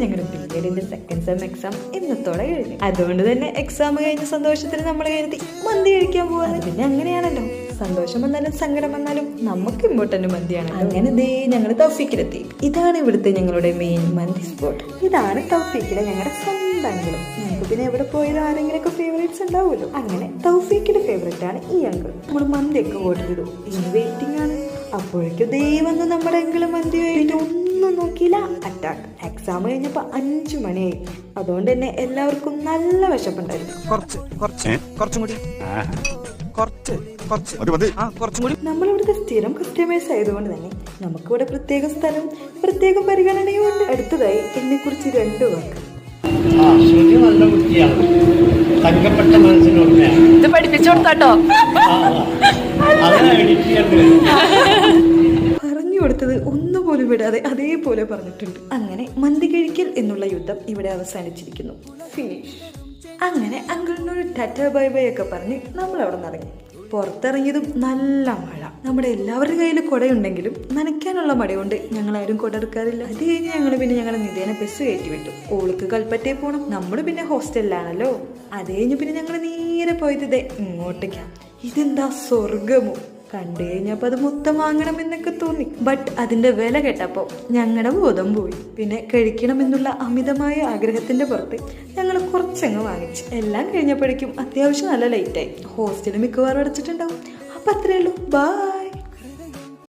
ഞങ്ങളുടെ ബിഎഡിന്റെ second sem exam ഇന്നത്തോടെ കഴിഞ്ഞു. അതുകൊണ്ട് തന്നെ എക്സാം കഴിഞ്ഞ സന്തോഷത്തിന് നമ്മൾ കരുതി മന്തി കഴിക്കാൻ പോകാൻ. പിന്നെ അങ്ങനെയാണല്ലോ, സന്തോഷം വന്നാലും സങ്കടം വന്നാലും നമുക്ക് ഇമ്പോർട്ടന്റ് മന്തിയാണ്. അങ്ങനെ ദേ ഞങ്ങൾ തൗഫീക്കിലെത്തി. ഇതാണ് ഇവിടുത്തെ ഞങ്ങളുടെ മെയിൻ മന്തി സ്പോട്ട്. ഇതാണ് തൗഫീക്കിലെ ഞങ്ങളുടെ സ്വന്തം അങ്കിളും. ഞങ്ങൾക്ക് പിന്നെ എവിടെ പോയാലും ആരെങ്കിലും ഒക്കെ ഫേവറേറ്റ്സ് ഉണ്ടാവുമല്ലോ. അങ്ങനെ തൗഫീക്കിന്റെ ഫേവറേറ്റ് ആണ് ഈ അങ്കിൾ. നമ്മൾ മന്തിയൊക്കെ ഓർഡർ ചെയ്തു. ഇനി വെയിറ്റിംഗ് ആണ്. അപ്പോഴേക്കും ദേ വന്ന് നമ്മുടെ അങ്കിള് മന്തി കഴിഞ്ഞു. ഒന്നും നോക്കിയില്ല, അറ്റാക്ക്. എക്സാം കഴിഞ്ഞപ്പോ 5 മണിയായി. അതുകൊണ്ട് തന്നെ എല്ലാവർക്കും നല്ല വിശപ്പുണ്ടായിരുന്നു. നമ്മളിവിടുത്തെ സ്ഥിരം കസ്റ്റമേഴ്സ് ആയതുകൊണ്ട് തന്നെ നമുക്കിവിടെ പ്രത്യേക സ്ഥലം, പ്രത്യേക പരിഗണനയും ഉണ്ട്. അടുത്തതായി എന്നെ കുറിച്ച് 2 വാക്ക്. നല്ല കുട്ടിയാണ്, തങ്കപ്പെട്ട മനസ്സിനുടമയാണ്. ഇത് പഠിപ്പിച്ചു കൊടുത്താട്ടോ. പറഞ്ഞു കൊടുത്തത് ഒന്നുപോലും വിടാതെ അതേപോലെ പറഞ്ഞിട്ടുണ്ട്. അങ്ങനെ മന്തി കഴിക്കൽ എന്നുള്ള യുദ്ധം ഇവിടെ അവസാനിച്ചിരിക്കുന്നു. ഫിനിഷ്. അങ്ങനെ അങ്കിളിനൊരു ടാറ്റ ബൈ ബൈ ഒക്കെ പറഞ്ഞ് നമ്മൾ അവിടെ നിന്ന് ഇറങ്ങി. പുറത്തിറങ്ങിയതും നല്ല മഴ. നമ്മുടെ എല്ലാവരുടെ കയ്യിൽ കുടയുണ്ടെങ്കിലും നനയ്ക്കാനുള്ള മഴയുണ്ട് ഞങ്ങളാരും കുട എടുക്കാറില്ല. അത് കഴിഞ്ഞ് ഞങ്ങൾ നിതേന ബസ് കയറ്റി വിട്ടു. ഓൾക്ക് കൽപ്പറ്റയിൽ പോകണം. നമ്മൾ പിന്നെ ഹോസ്റ്റലിലാണല്ലോ. അത് കഴിഞ്ഞ് പിന്നെ ഞങ്ങൾ നേരെ പോയത് ഇതേ ഇങ്ങോട്ടേക്കാ. ഇതെന്താ സ്വർഗമോ! കണ്ടു കഴിഞ്ഞപ്പോൾ അത് മൊത്തം വാങ്ങണം എന്നൊക്കെ തോന്നി. ബട്ട് അതിന്റെ വില കേട്ടപ്പോൾ ഞങ്ങളുടെ ബോധം പോയി. പിന്നെ കഴിക്കണമെന്നുള്ള അമിതമായ ആഗ്രഹത്തിന്റെ പുറത്ത് ഞങ്ങൾ കുറച്ചങ്ങ് വാങ്ങിച്ചു. എല്ലാം കഴിഞ്ഞപ്പോഴേക്കും അത്യാവശ്യം നല്ല ലേറ്റായി. ഹോസ്റ്റലിൽ മിക്കവാറും അടച്ചിട്ടുണ്ടാവും. അപ്പം അത്രയേ ഉള്ളൂ. ബൈ.